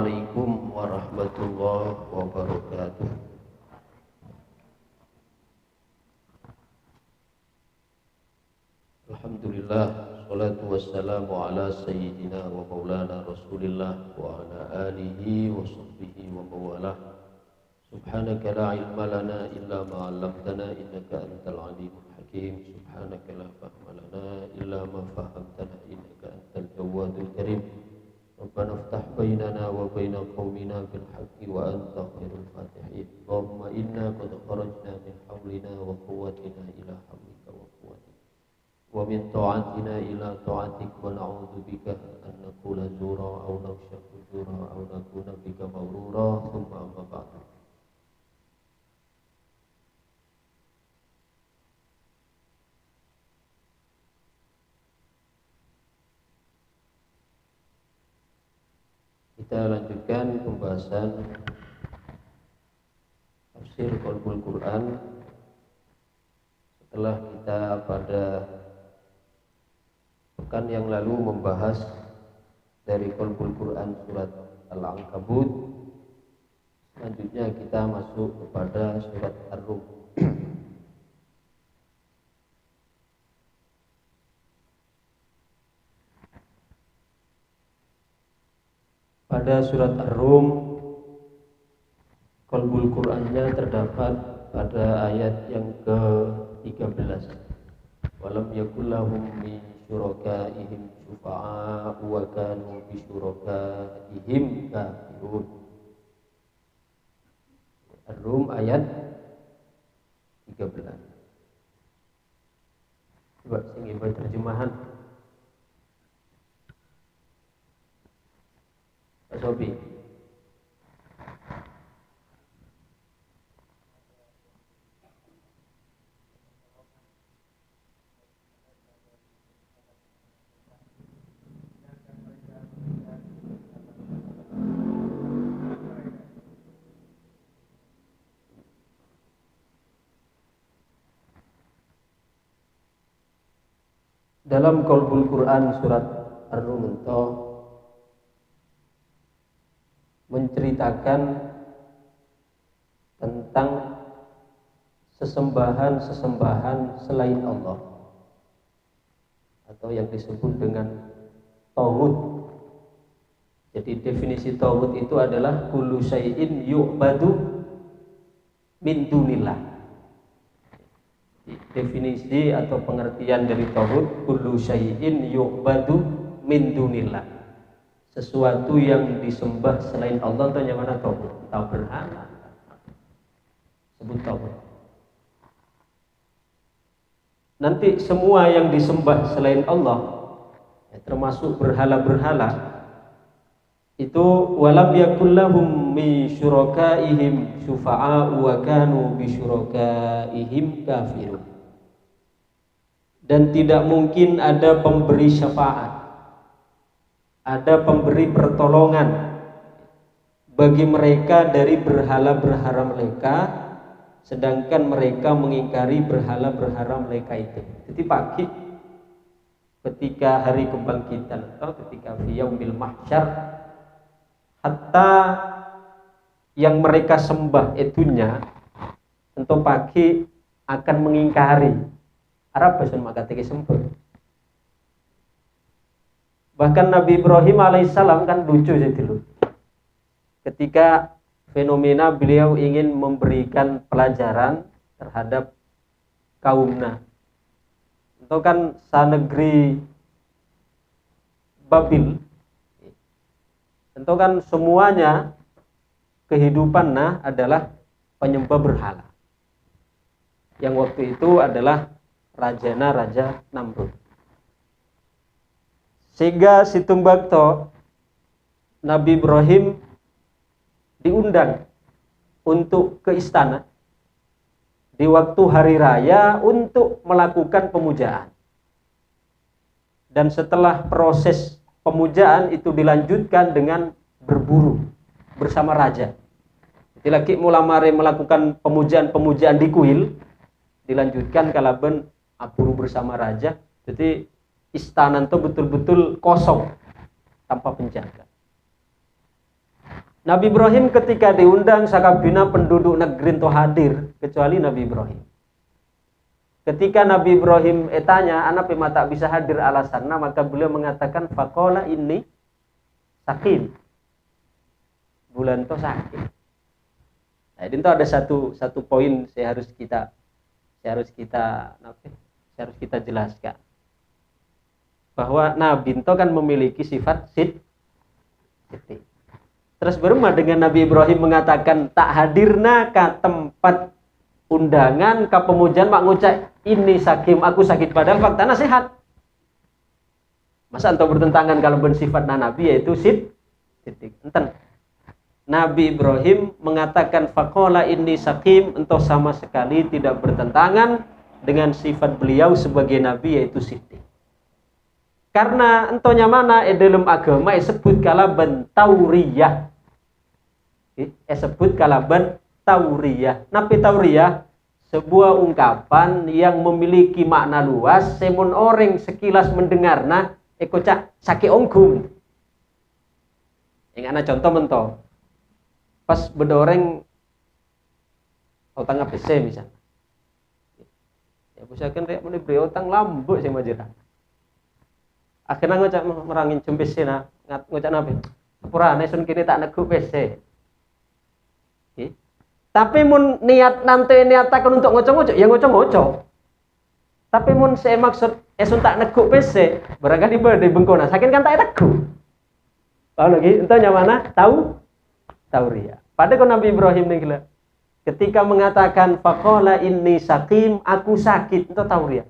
Assalamualaikum warahmatullahi wabarakatuh. Alhamdulillah, salatu wassalamu ala sayyidina wa maulana Rasulillah wa ala alihi wa sahbihi wa mawalah. Subhanaka la ilma lana illa ma 'allamtana innaka antal alimul hakim. Subhanaka la fahma lana illa ma fahamtana innaka antal jawadul karim. Rabbana iftah bainana wa baina qaumina bil haqqi wa anta khairul fatihin. Allahumma inna qad kharajna min hawlina wa quwwatina ila hawlika wa quwwatika wa min ta'atina ila ta'atik wa na'udzu bika an naqula zura aw nakhsha fujura aw nakuna bika maghrura. Thumma amma ba'du. Kita lanjutkan pembahasan tafsir Qalbul Quran setelah kita pada pekan yang lalu membahas dari Qalbul Quran surat Al-Ankabut. Selanjutnya kita masuk kepada surat Ar-Rum. Pada surat Ar-Rum, Qalbul Qur'annya terdapat pada ayat yang ke-13. Walam yakul lahum min syurakaihim syufa'a'u wa kanu bi syurakaihim kafirun. Ar-Rum ayat 13. Coba sing ibu terjemahan. Pak Sobi. Dalam Qalbul Quran surat Ar-Rum menceritakan tentang sesembahan-sesembahan selain Allah atau yang disebut dengan tauhid. Jadi definisi tauhid itu adalah kullu syai'in yu'badu min dunillah. Definisi atau pengertian dari tauhid, kullu syai'in yu'badu min dunillah. Sesuatu yang disembah selain Allah itu yang mana tauhid, atau berhala. Sebut tauhid. Nanti semua yang disembah selain Allah, ya, termasuk berhala-berhala, itu walam yakul lahum min syurakaihim syufa'a'u wa kanu bi syurakaihim kafirun. Dan tidak mungkin ada pemberi syafaat, ada pemberi pertolongan bagi mereka dari berhala-berhala mereka, sedangkan mereka mengingkari berhala-berhala mereka itu. Jadi pagi ketika hari kebangkitan atau ketika yaumil mahsyar, hatta yang mereka sembah itunya tentu pagi akan mengingkari. Arab bahasa maka teki sembah. Bahkan Nabi Ibrahim alaihissalam kan lucu gitu. Ketika fenomena beliau ingin memberikan pelajaran terhadap kaumnya. Itu kan sanegeri Babil. Tentu kan semuanya kehidupannya adalah penyembah berhala. Yang waktu itu adalah Raja Namrud. Sehingga situng bakto Nabi Ibrahim diundang untuk ke istana di waktu hari raya untuk melakukan pemujaan. Dan setelah proses pemujaan itu dilanjutkan dengan berburu bersama raja. Jadi lagi mulamare melakukan pemujaan di kuil, dilanjutkan kalaben aburu bersama raja. Jadi istana itu betul-betul kosong tanpa penjaga. Nabi Ibrahim ketika diundang sakabina penduduk negeri itu hadir kecuali Nabi Ibrahim. Ketika Nabi Ibrahim tanya, anak memang tak bisa hadir alasannya, maka beliau mengatakan faqala inni sakin. Bulan itu sakit. Nah, itu ada satu poin saya harus kita jelaskan. Bahwa Nabi itu kan memiliki sifat siddiq. Terus berma dengan Nabi Ibrahim mengatakan tak hadirna ke tempat undangan ke pemujaan mak ngucap ini sakim aku sakit padahal faktanya sehat. Masa entah bertentangan kalau bersifat Nabi yaitu siddiq. Enten. Nabi Ibrahim mengatakan faqala inni sakim entah sama sekali tidak bertentangan dengan sifat beliau sebagai Nabi yaitu siddiq. Karena entonya mana dalam agama disebut kalaban tauriyah. Disebut kalaban tauriyah. Napi tauriyah sebuah ungkapan yang memiliki makna luas, semun orang sekilas mendengarna ekocak sakit onggung. Yang ana contoh mentoh. Pas bedoreng utang ABC misalnya. Ya pusakan rek mun beri utang lambuk sing majira. Akhirnya ngocak merangin jam PC na ngocak nabi purane sun kini tak nego PC. Tapi mun niat nanti niatakan untuk ngocok-ngocok ya ngocok-ngocok. Tapi mun saya maksud sun tak nego PC barangkali bade bengkona saking kan tak nego. Tahu lagi entahnya mana tahu ria. Padahal Nabi Ibrahim nih gila. Ketika mengatakan faqala inni sakim aku sakit itu tahu ria.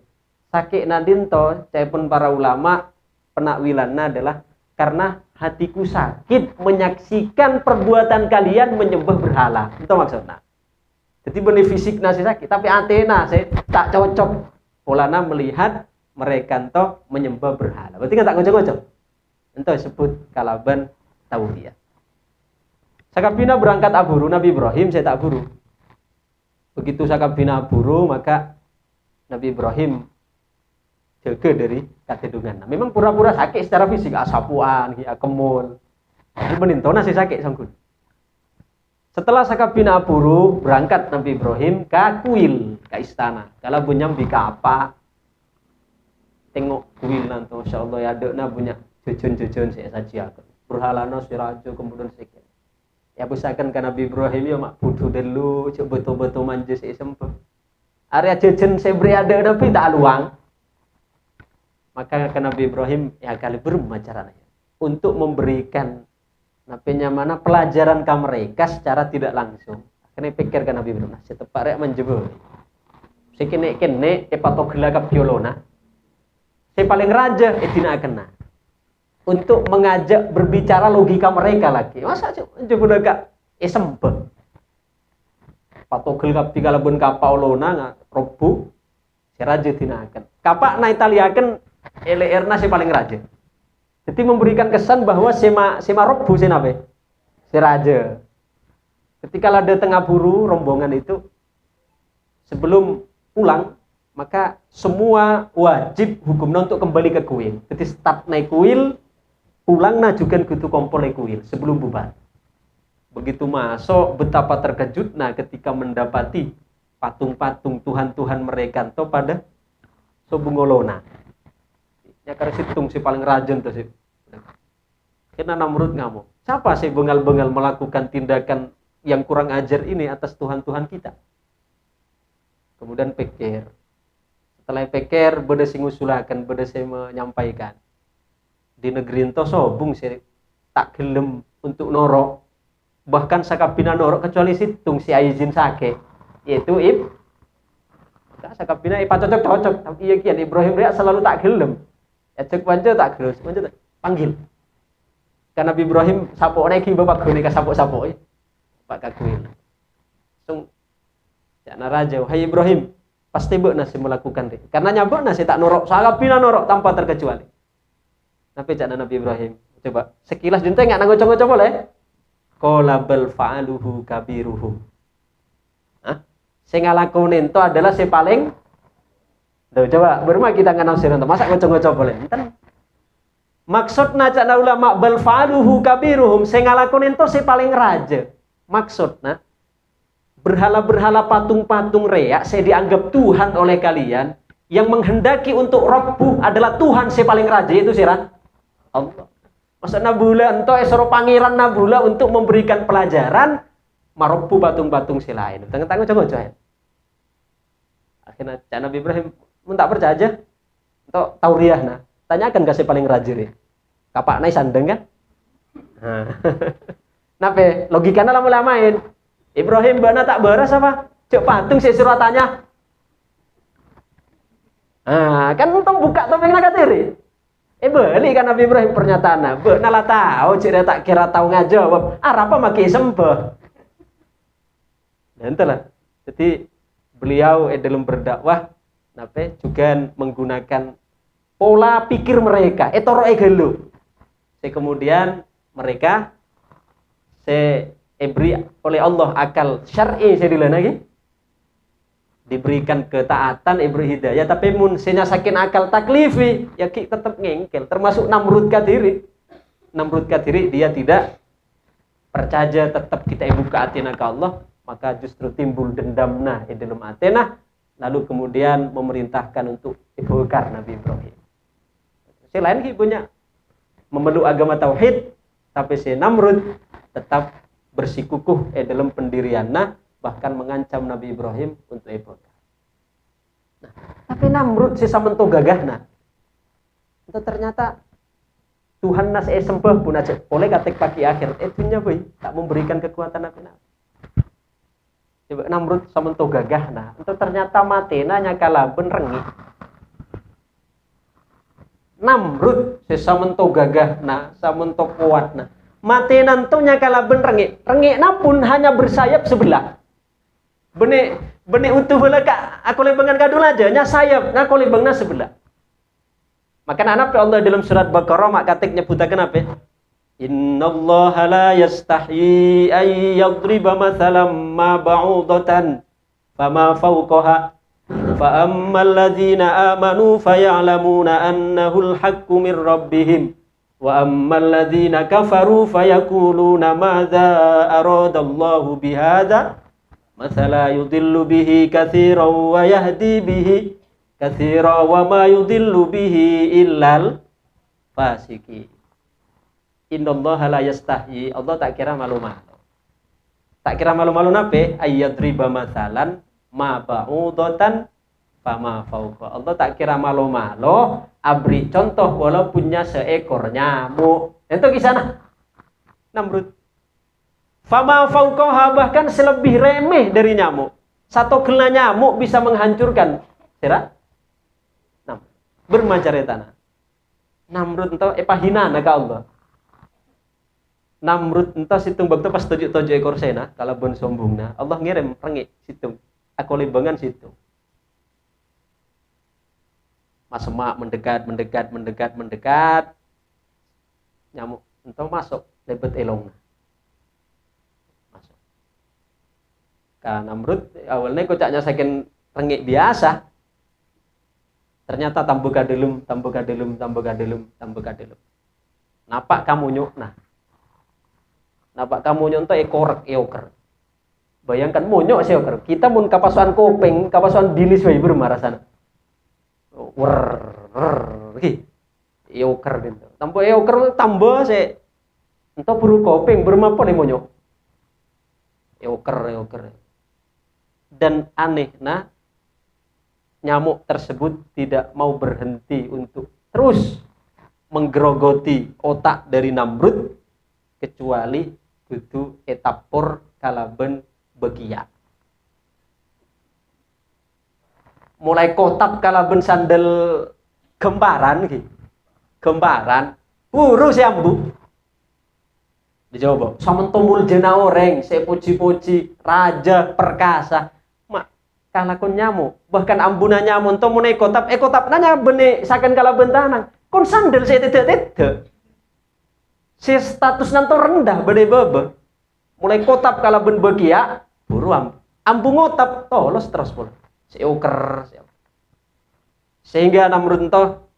Sakit nadinto saya pun para ulama penakwilannya adalah karena hatiku sakit menyaksikan perbuatan kalian menyembah berhala. Itu maksudnya. Jadi benih fisik nasi sakit, tapi antena saya tak cocok. Polana melihat mereka ento menyembah berhala. Berarti kan tak ngocok-ngocok. Ento disebut kalaban tauhid. Sakabina berangkat aburu Nabi Ibrahim saya tak buru. Begitu sakabina aburu maka Nabi Ibrahim jaga dari katedungan. Nah, memang pura-pura sakit secara fisik, asapuan, kemul. Ini menintona sih sakit sangkun. Setelah sakabina aburu berangkat Nabi Ibrahim ke kuil, ke istana. Kalau bunyam di apa? Tengok kuil nanti, insya Allah ya ada punya jujun saya saja. Berhalana sirajo kemudian sikit. Ya pusakan ke Nabi Ibrahim ya mak budu dulu, coba betul-betul manja saya sempet. Area jujun saya beri ada tapi tak luang. Maka ke Nabi Ibrahim ya kali bermacaranya untuk memberikan napinya mana pelajaran ke mereka secara tidak langsung. Kena pikir ke Nabi Ibrahim saya tepat rek menjebol. Saya kene epatogela ke biolona. Saya paling raja tidak kena. Untuk mengajak berbicara logika mereka lagi. Masa menjebol agak sempe. Patogel ke bigalabun kapaulona robu. Saya raja tidak akan. Kapak na Italiakan LRNA si paling raja. Jadi memberikan kesan bahwa sema robu senabe. Si raja. Ketika ada tengah buru rombongan itu sebelum pulang maka semua wajib hukumnya untuk kembali ke kuil. Jadi start naik kuil, pulang najukan kutu kompol naik kuil sebelum bubar. Begitu masuk betapa terkejutnya ketika mendapati patung-patung Tuhan-Tuhan mereka itu pada sobungolona. Ya karena situng si paling rajin tuh sih. Karena Namrud ngamuk. Siapa sih bengal-bengal melakukan tindakan yang kurang ajar ini atas Tuhan-Tuhan kita? Kemudian pikir. Setelah pikir, beda sing ngusulakan, beda saya menyampaikan. Di negeri itu sobung sih tak gelem untuk norok. Bahkan sakabina norok kecuali situng si izin sake. Yaitu sakabina ipa cocok-cocok. Tapi iya kian Ibrahim dia selalu tak gelem. Ya cek panca tak gelem, panca panggil. Karena Nabi Ibrahim sapok naiki bapak gune ka sapok-sapok Pak kakuin. Langsung jana raja, "Hai Ibrahim, pasti beuk nasi melakukan deh." Karena nyabuk nasi tak norok, sakabina norok tanpa terkecuali. Tapi jana Nabi Ibrahim, coba sekilas jente enggak ngocok-ngocok boleh? Qala bal fa'aluhu kabiruhum. Hah? Sing ngalakonin itu adalah si paling. Tuh, coba berma kita nganafsiran, masa ngocok-ngocok boleh? Enten. Maksudna cakna ulama bal fa'aluhu kabiruhum sing ngalakoni ento si paling raja. Maksudna berhala-berhala patung-patung reak saya dianggap Tuhan oleh kalian, yang menghendaki untuk Rabbu adalah Tuhan si paling raja, itu sirah Allah. Masa nabula ento esoro pangeran nabula untuk memberikan pelajaran marabbu patung-patung si lain. Tengah-tengah coba. Akhirnya Nabi Ibrahim mun tak percaya aja. Ento tauriah nah. Tanyakan kasih paling raja deh. Kapak nai sandeng kan? Nape logikanya lama-lamain. Ibrahim bana tak beres apa? Cek patung si suruh tanya. Kan untung buka topeng nak katiri. Beli kan Nabi Ibrahim pernyataan. Bana lah tahu cek tak kira tahu ngajawab. Apa maki sembah. Dan itulah. Jadi beliau dalam berdakwah nape juga menggunakan pola pikir mereka. Etoro egelu. Kemudian mereka diberi oleh Allah akal syar'i lagi diberikan ketaatan ibri hidayah, tapi mun senyasakin akal taklifi ya tetap ngengkel, termasuk Namrud kadiri dia tidak percaya, tetap kita buka atina ke Allah, maka justru timbul dendamna di dalam atina, lalu kemudian memerintahkan untuk dibongkar Nabi Ibrahim. Selain punya memeluk agama tauhid, tapi si Namrud tetap bersikukuh dalam pendiriannya, bahkan mengancam Nabi Ibrahim untuk ibongkar. Nah, tapi Namrud si samento gagahna. Itu ternyata Tuhan nas sembah pun aja oleh katek pagi akhir dunia boy tak memberikan kekuatan apa-apa. Coba Namrud samento gagahna. Itu ternyata matena nyakala benrengi. Namrud si samento gagahna, samento kuatna. Mate nantunya kala ben rengik pun hanya bersayap sebelah. Benek utuh bola kak aku lebangan kadul aja nya sayap ngaku lebangna sebelah. Maka anak Allah dalam surat Baqarah mak katik nyebutaken apa? Innallaha la yastahyi ay yadriba mathalan ma ba'udatan fama fawqaha fa ammal ladzina amanu fayalamuna annahul haqqu mir rabbihim wa ammal ladzina kafaru fayaquluna madza aradallahu bihadza mathala yudillu bihi katsiran wa yahdi bihi katsiran wa ma yudillu bihi illal fasiqin. Innallaha la yastahyi, Allah tak kira malu-malu. Tak kira malu-malu nape? Ayyadriba mathalan ma ba'udatan fama fauqa. Allah tak kira malu-malu abri contoh walaupun punya seekor nyamuk. Itu kisah Namrud. Fama fauqa bahkan selebih remeh dari nyamuk. Satu kena nyamuk bisa menghancurkan. Kira? Nah, bermancare tanah. Namrud entah pahina ka Allah. Namrud entah situng bakta pas 7 ekor sena kalau bon sombongna. Allah ngirim rengik situng. Aku limbangan situng. Mas Semak mendekat. Nyamuk entah masuk lebet elong. Masuk. Ka Namrud awalnya kocaknya saking rengik biasa. Ternyata tambah kadelum. Napak kamu nyuk nah. Napak kamu nyuk entah eoker. Bayangkan monyok seoker. Kita mun kapasuan kopeng, kapasuan dilis wae bermarah sana. Eoker gitu. Tambah eoker tambah se. Entah buru kopeng bermapa nih monyok. Eoker. Dan aneh nah nyamuk tersebut tidak mau berhenti untuk terus menggerogoti otak dari Namrud kecuali kudu etapur kalaben begiak. Mulai kotak kalaben sandal gembaran gitu. Gembaran buru siambu. Dijawab, "Samento muljana oreng, saya puji-puji raja perkasa." Mak kalakon nyamuk, bahkan ambuna nyamuk ento munai kotap nanya bene saken kalaben tanang. Kon sandal saya tidak. Si status nanto rendah bene bebe. Mulai kotap kalaben begiak, buru ambu ngotap tolos terus pula. Seuker. Sehingga Namrud ento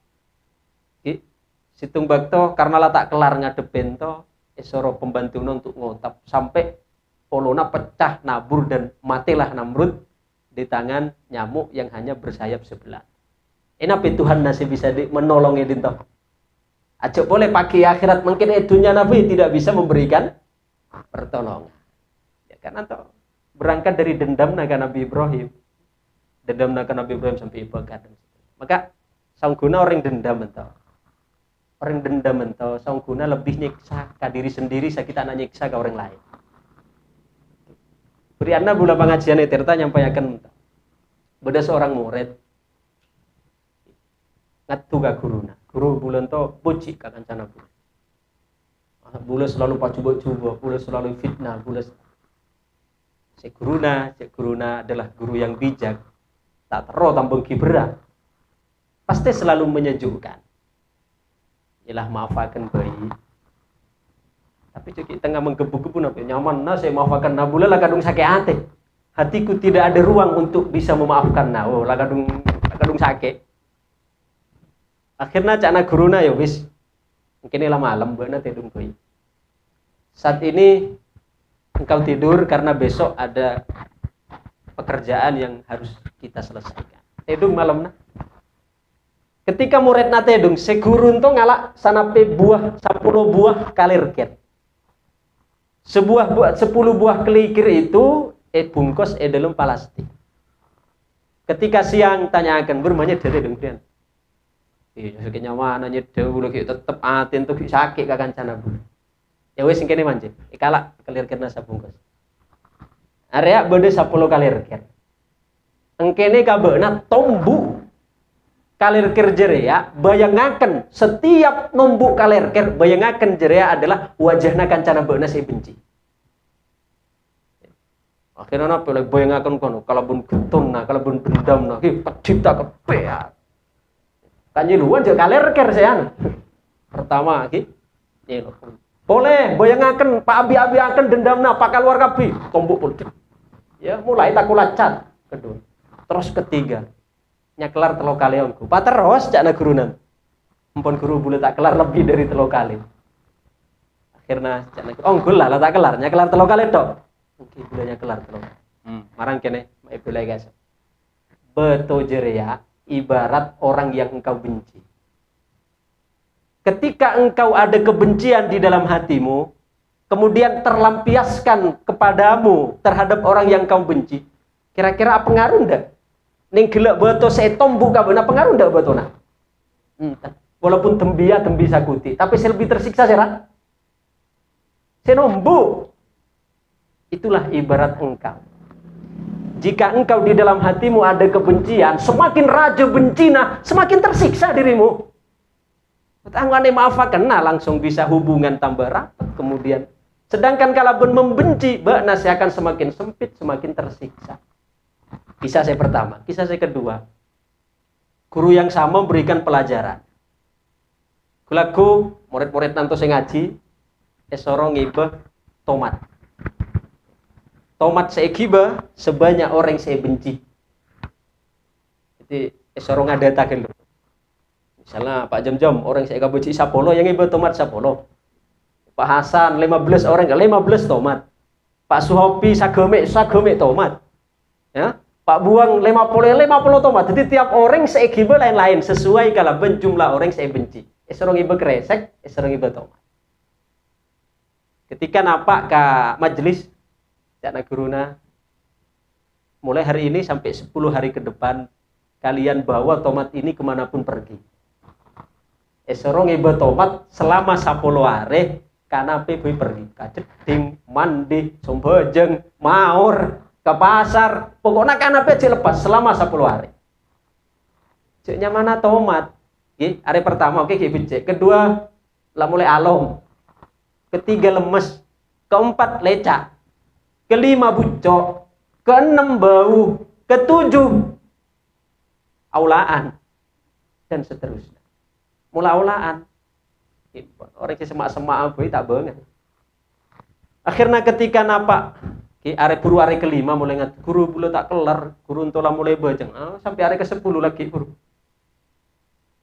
Situng bakto karena lah tak kelar ngadepin to esoro pembantunya untuk ngotap sampai polona pecah nabur dan matilah Namrud di tangan nyamuk yang hanya bersayap sebelah. Ini Tuhan masih bisa menolongi dinto. Aja boleh pagi akhirat mungkin dunia Nabi tidak bisa memberikan pertolongan. Ya kan atau berangkat dari dendam naga Nabi Ibrahim. Dendam naga Nabi Ibrahim sampai ibadah. Maka sangguna orang dendam entah. Orang dendam entah sangguna lebih nyiksa ke diri sendiri sakit anak nyiksa ke orang lain. Beri anda bula pengajian Tirta nyampaikan beda seorang murid ngatu ke guruna. Guru bulan to puji ke kancana bulan. Bulan selalu pacu-pacu, bulan selalu fitnah, bulan Cek guruna adalah guru yang bijak, tak tero tambung kibra, pasti selalu menyejukkan. Ialah maafakan bayi. Tapi cek tengah menggebu-gebu nabi nyaman nah saya maafakan nah bula lah kadung sakit hati. Hatiku tidak ada ruang untuk bisa memaafkan nah. Oh lah kadung sakit. Akhirnya cakna guruna ya wis. Mungkin lah malam buat nanti dong bayi. Saat ini engkau tidur karena besok ada pekerjaan yang harus kita selesaikan. Tedung malam nah. Ketika murid na tedung, segurun to ngalak sanape buah 10 buah kalirket. 10 buah kelikir itu bungkus dalam plastik. Ketika siang tanyakan bermanya dari dong pian. Iya, sakitnya mana nyedo lagi tetep atin tuh sakit kakancana bu. Ya wis kene manje. Ikalak kalirketna sabungkus. Area bede 10 kalirket. Engkene kabehna tombu kalirker jerea bayangaken setiap nombuk kalirker bayangaken jerea adalah wajahna kancana beuna saya benci. Akhirnya apa lagi bayangaken kono kalabun getungna kalabun bendamna ki pedita kepeat. Kanji luan je kalirker saya. Pertama ki boleh bayangaken Pak abi akan dendamna pakal luar kabi tombuk pun. Ya mulai takulat cat kedua. Terus ketiga nyakelar telo kali onku. Pak terus cakna gurunan. Ampun guru boleh tak kelar lebih dari telo kali. Akhirnya cakna onggul lah tak kelar nyakelar telo kali tok. Mungkin boleh nyakelar telo. Marang kene ibu lagi guys. Beto jerea ibarat orang yang engkau benci. Ketika engkau ada kebencian di dalam hatimu, kemudian terlampiaskan kepadamu terhadap orang yang kau benci, kira-kira apa pengaruh ndak? Ning gelek beto setom buka benar pengaruh ndak betona? Walaupun tembi sakuti, tapi saya lebih tersiksa sera. Senombu. Itulah ibarat engkau. Jika engkau di dalam hatimu ada kebencian, semakin raja bencina, semakin tersiksa dirimu. Tangwane maafakan nah langsung bisa hubungan tambah rapat kemudian. Sedangkan kalau pun membenci, nasi akan semakin sempit, semakin tersiksa. Kisah saya pertama, kisah saya kedua. Guru yang sama memberikan pelajaran. Kulaku murid-murid nanto saya ngaji, esoro ngibah tomat. Tomat saya gibah sebanyak orang saya benci. Jadi esoro ngadatakan loh. Misalnya Pak Jam-Jam orang saya benci 10 yang ngibah tomat 10. Pak Hasan 15 orang 15 tomat. Pak Suhopi sagome tomat. Ya. Pak Buang 50 tomat. Jadi tiap orang saya gibah lain-lain sesuai kalau jumlah orang saya benci. Esoro ngibah kresek, esoro ngibah tomat. Ketika nampak ke majelis Cakna guruna, mulai hari ini sampai 10 hari ke depan kalian bawa tomat ini kemanapun pergi. Esoro ngibah tomat selama 10 hari kanape boy pergi kajeding, mandi, sombojeng, maur, ke pasar, pokoknya kanape dilepas selama 10 hari. Ceknya mana tomat? Hari pertama oke becek, kedua lah mulai alom, ketiga lemes, keempat lecak, kelima bucok, keenam bau, ketujuh aulaan dan seterusnya. Mulai aulaan. Orang yang semak-semak apa tak banget. Akhirnya ketika nampak hari kelima mulai ngat guru bulu tak kelar, guru entola mulai bajeng. Sampai hari ke-10 lagi guru.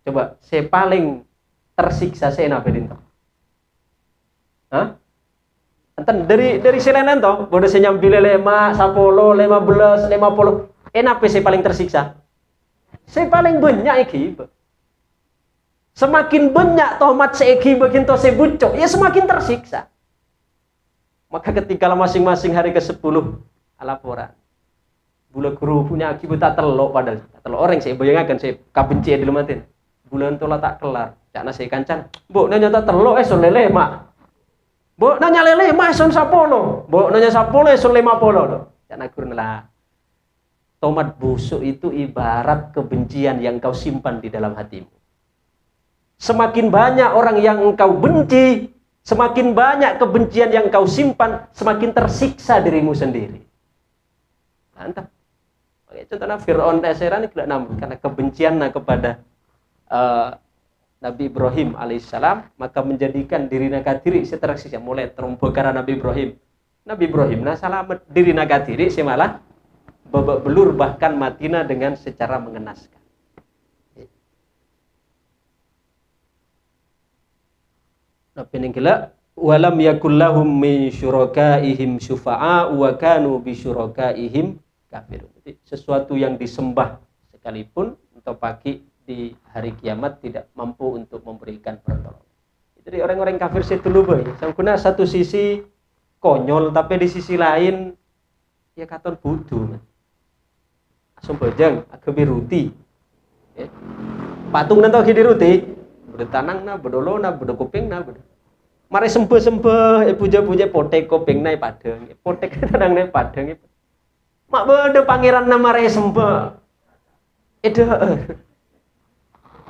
Coba saya paling tersiksa sena pedinto. Hah? Enten dari selenan toh, bodoh senyambile 5, 10, 15, 50. Enak sih paling tersiksa. Saya paling banyak iki. Semakin banyak tomat seiki beginto sebucok, ya semakin tersiksa. Maka ketika masing-masing hari ke-10 laporan. Bula guru punya akibat tak telok padahal. Tak telok orang saya bayangkan saya kabenci di lumatin. Bulan tola tak kelar. Cakna saya kancan. Mbok nanya tak telok lele mak. Mbok nanya lele mak son 10. Mbok nanya 10 son 50. Cakna guru lah. Tomat busuk itu ibarat kebencian yang kau simpan di dalam hatimu. Semakin banyak orang yang engkau benci, semakin banyak kebencian yang engkau simpan, semakin tersiksa dirimu sendiri. Mantap. Contohnya Fir'aun Taseran ini karena kebenciannya kepada Nabi Ibrahim alaihissalam, maka menjadikan diri nakadiri tersiksa mulai terumpukara Nabi Ibrahim. Nabi Ibrahim nah selamat diri nakadiri semalah babak belur bahkan matina dengan secara mengenaskan. Nabi ningkila walam yakul lahum min syurakaihim syufa'a wa kanu bi syurakaihim kafir. Jadi sesuatu yang disembah sekalipun atau pagi di hari kiamat tidak mampu untuk memberikan pertolongan. Jadi orang-orang kafir itu lupa ya. Sangkuna satu sisi konyol tapi di sisi lain ya katon budu. Asam bajang agak biruti. Ya. Patung nanti di ruti, bertanang na, berdolo na, berdokopeng na, mari sembah-sembah, puja-puja potek kopeng na padang, potek tanang na padang. Mak berde pangeran nama re sembah. Itu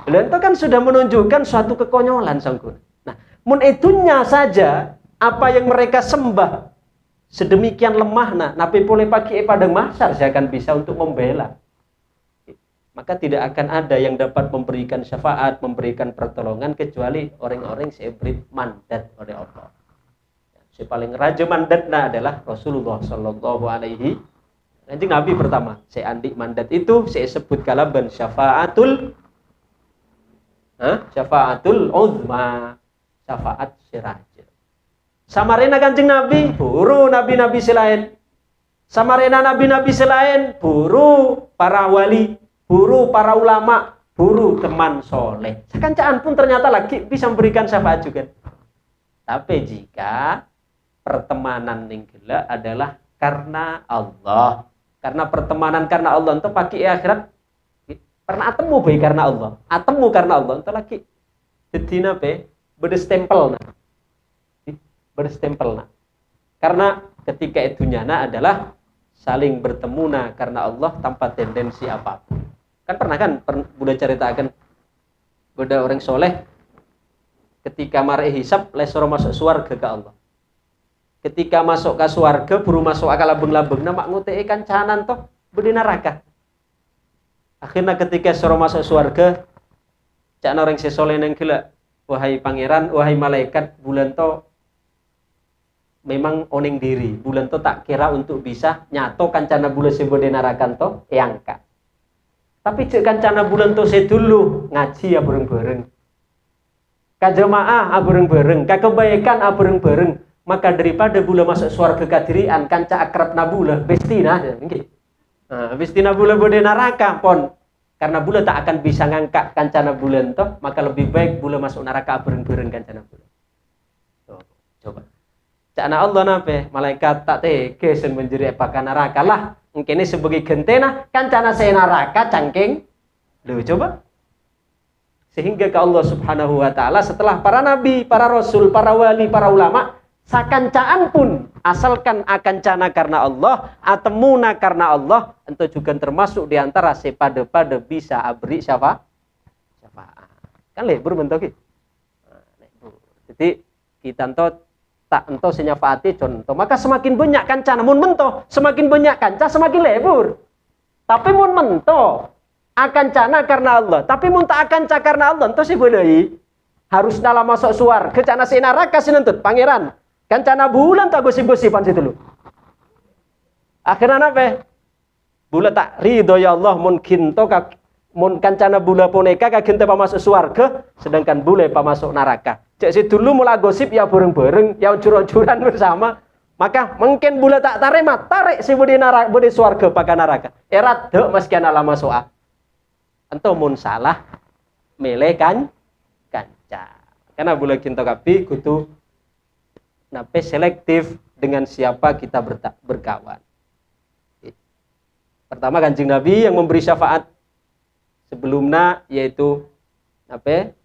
dan itu kan sudah menunjukkan suatu kekonyolan sangkun. Nah, mun itunya saja apa yang mereka sembah sedemikian lemah nah, napi boleh pakai padang mahsyar saya akan bisa untuk membela. Maka tidak akan ada yang dapat memberikan syafaat, memberikan pertolongan kecuali orang-orang yang diberi mandat oleh Allah. Si paling raja mandatnya adalah Rasulullah Sallallahu Alaihi Kanjeng Nabi pertama. Saya andik mandat itu saya sebut kalaban syafaatul uzma, syafaat siraja. Samarena Kanjeng Nabi buru nabi-nabi selain. Samarena nabi-nabi selain buru para wali, buru para ulama, buru teman soleh. Sekancaan pun ternyata lagi bisa memberikan syafaat juga. Tapi jika pertemanan yang gila adalah karena Allah, karena pertemanan karena Allah itu pakai akhirat, karena atemu baik karena Allah, atemu karena Allah itu lagi. Jadi nape berdestempel nah, berdestempel nah. Karena ketika itu nyana adalah saling bertemu nah karena Allah tanpa tendensi apapun. Kan pernah kan Buddha ceritakan Buddha orang soleh ketika mare hisab lesoro masuk surga ke Allah. Ketika masuk ke surga buru masuk akal labeng-labengna mak ngutei kancanan toh budi neraka. Akhirnya ketika suruh masuk surga cak orang sesoleh nang gila wahai pangeran wahai malaikat bulan to memang oning diri bulan to tak kira untuk bisa nyato kancana bulan sebode neraka to angka. Tapi cek kancana bulan to sedulu ngaji ya bareng-bareng. Kajamaah bareng-bareng, kakebaikan bareng-bareng. Maka daripada bulan masuk surga kadirian kanca akrab nabula bestina nggih. Nah, bestina bulan bode neraka pon. Karena bulan tak akan bisa ngangkat kancana bulan toh, maka lebih baik bulan masuk neraka bareng-bareng kancana bulan. Coba. Cakna Allah nape malaikat tak tege sen menjeri apakah neraka lah. Mungkin ini sebagai gentena kancana saya neraka cangking. Loh coba. Sehingga ke Allah Subhanahu wa taala setelah para nabi, para rasul, para wali, para ulama sakancaan pun asalkan akancana karena Allah, atemuna karena Allah, itu juga termasuk diantara sepada-pada bisa abri syafaat. Kan lebur bentuk jadi kita tak ento senyafaati contoh. Maka semakin banyak kancana mun mento, semakin banyak kanca semakin lebur. Tapi mun mento akancana karena Allah, tapi mun tak akanca karena Allah, ento sih boleh harus dalam masuk suar, kecana sinaraka sinentut pangeran. Kancana bulan tak gosip-gosipan situ lu. Akhirnya apa? Bulan tak ridho ya Allah mun kinto mun kancana bule poneka kagen teh pamasuk swarga, sedangkan bule pamasuk neraka. Cek si dulu mula gosip ya bareng-bareng, ya uncur-uncuran bersama. Maka mungkin bule tak tarik si budi neraka, budi swarga pakai neraka. Erat dek meskian alama soa. Ento mun salah milih kanca. Karena bule kinto kapi kudu nape selektif dengan siapa kita berkawan. Pertama Kanjeng Nabi yang memberi syafaat sebelumnya yaitu apa?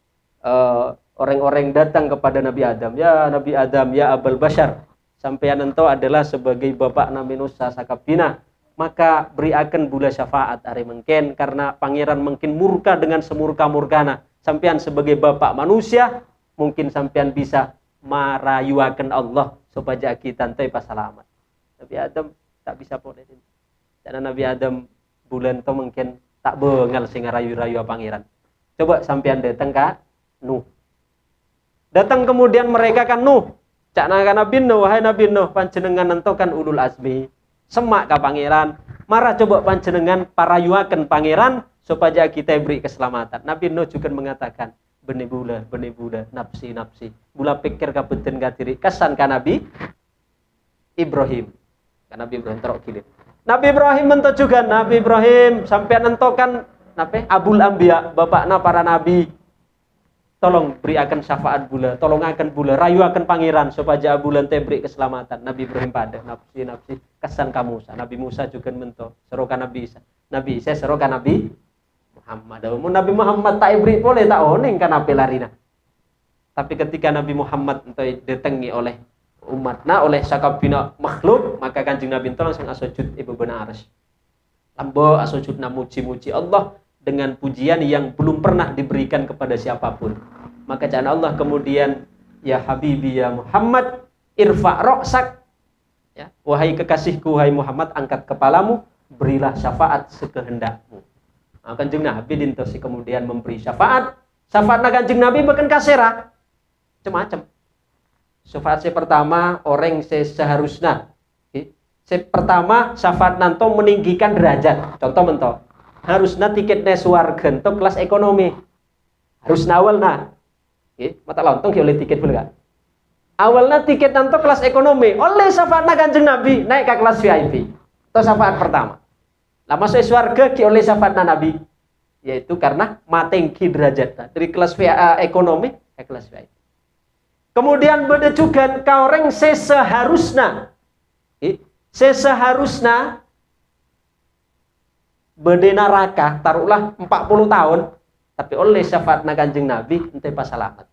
Orang-orang datang kepada Nabi Adam, ya Nabi Adam, ya Abul Bashar, sampeyan ento adalah sebagai bapak Nabi Nusa sakabina, maka beriakan bula syafaat hari mungkin karena pangeran mungkin murka dengan semurka-murkana. Sampeyan sebagai bapak manusia, mungkin sampeyan bisa marayuakan Allah supaya kita ente pas selamat. Nabi Adam tak bisa ponetin. Karena Nabi Adam bulan itu mungkin tak bengal sehingga rayu-rayu pangeran. Coba sampean datang ke Nuh. Datang kemudian mereka kan Nuh. Cak Nabi Nuh, wahai Nabi Nuh, panjenengan nentokan ulul azmi. Semak ke pangeran. Marah coba panjenengan parayuaken pangeran supaya kita beri keselamatan. Nabi Nuh juga mengatakan, benih bula, nafsi. Bula pikir kabuten diri. Kesan ke Nabi Ibrahim. Kan Nabi Ibrahim terok kilin. Nabi Ibrahim mentok juga, Nabi Ibrahim sampai nentokan Abul Anbiya, bapakna para nabi. Tolong berikan syafaat bula, tolong akan bula, rayu akan pangeran supaya bulan teh beri keselamatan. Nabi Ibrahim pada nafsi kesan kamu. Nabi Musa juga mentok, serokan Nabi Isa. Nabi Isa serokan Nabi Muhammad. Nabi Muhammad tak beri boleh tak oning kan apa larina. Tapi ketika Nabi Muhammad didatangi oleh umatna oleh sakabina makhluk, maka Kanjeng Nabi itu langsung asujud ibu benar arsy. Lambo asujudna muji-muji Allah dengan pujian yang belum pernah diberikan kepada siapapun. Maka jangan Allah kemudian, ya Habibi ya Muhammad, irfa' ra'sak, ya, wahai kekasihku wahai Muhammad, angkat kepalamu, berilah syafaat sekehendakmu. Nah, Kanjeng Nabi dintosi kemudian memberi syafaat. Syafaatna Kanjeng Nabi bahkan kasera macam-macam. Syafaat pertama orang seharusnya. Pertama syafaat nanto meninggikan derajat. Contoh mentok. Harusnya tiketnya swarga ento kelas ekonomi. Harusnya awalnya. Mata lontong oleh tiket boleh gak? Awalnya tiket nanto kelas ekonomi. Oleh syafaatna Kanjeng Nabi naik ke kelas VIP. Itu syafaat pertama. Lah masuk swarga oleh syafaatna Nabi. Yaitu karena matengki derajat. Dari kelas ekonomi ke kelas VIP. Kemudian beda juga orang seharusnya beda neraka taruhlah 40 tahun tapi oleh syafaatna Kanjeng Nabi ente pas selamat.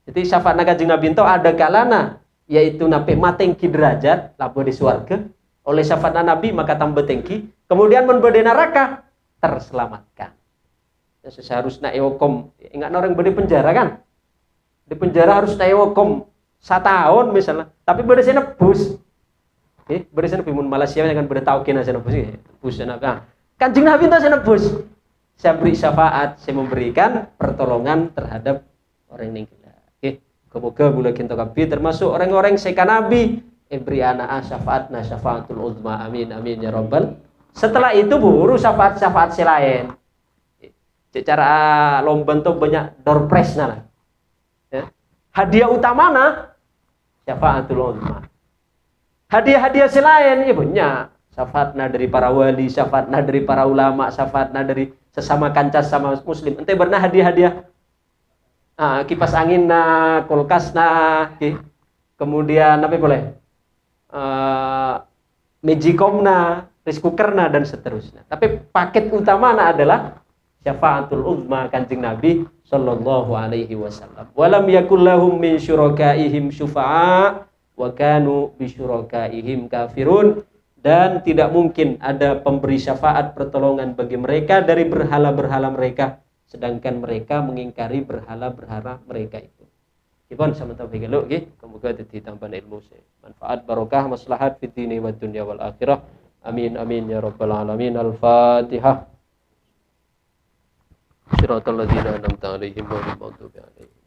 Jadi syafaatna Kanjeng Nabi itu ada kalana yaitu nape matengki derajat labo di surga oleh syafaatna Nabi maka tambah tengki kemudian men beda neraka terselamatkan. Seharusnya ewokom ingat orang beda penjara kan? Di penjara harus hukum 1 tahun misalnya, tapi beda saya nebus. Beda saya nebus Malaysia jangan beda tahu kena saya nebus. Nebus nah. Kanjeng Nabi itu saya nebus. Saya beri syafaat, saya memberikan pertolongan terhadap orang yang gila. Semoga bulan kita kabi termasuk orang-orang seka Nabi. Beri anak syafaatna syafaatul uzma. Amin amin ya rabbal. Setelah itu baru syafaat lain. Secara lomba itu banyak door prize lah. Ya. Hadiah utamana syafaatul uzma. Hadiah-hadiah selain ibunya syafaatna dari para wali, syafaatna dari para ulama, syafaatna dari sesama kanca sama muslim. Ente pernah hadiah-hadiah kipas angin kulkas kemudian apa boleh Magicom rice cooker dan seterusnya. Tapi paket utama adalah syafaatul uzma Kanjeng Nabi sallallahu alaihi wasallam. Walam yakul lahum min syurakaihim syufa'a wa kanu bi syurakaihim kafirun, dan tidak mungkin ada pemberi syafaat pertolongan bagi mereka dari berhala-berhala mereka sedangkan mereka mengingkari berhala-berhala mereka itu. Ibon sama taufik lo nggih, semoga dadi tambahan ilmu manfaat barokah maslahat fid dini wad dunya wal akhirah. Amin amin ya rabbal alamin. Al-Fatihah. Siratal ladzina an'amta 'alaihim ghairil maghdubi 'alaihim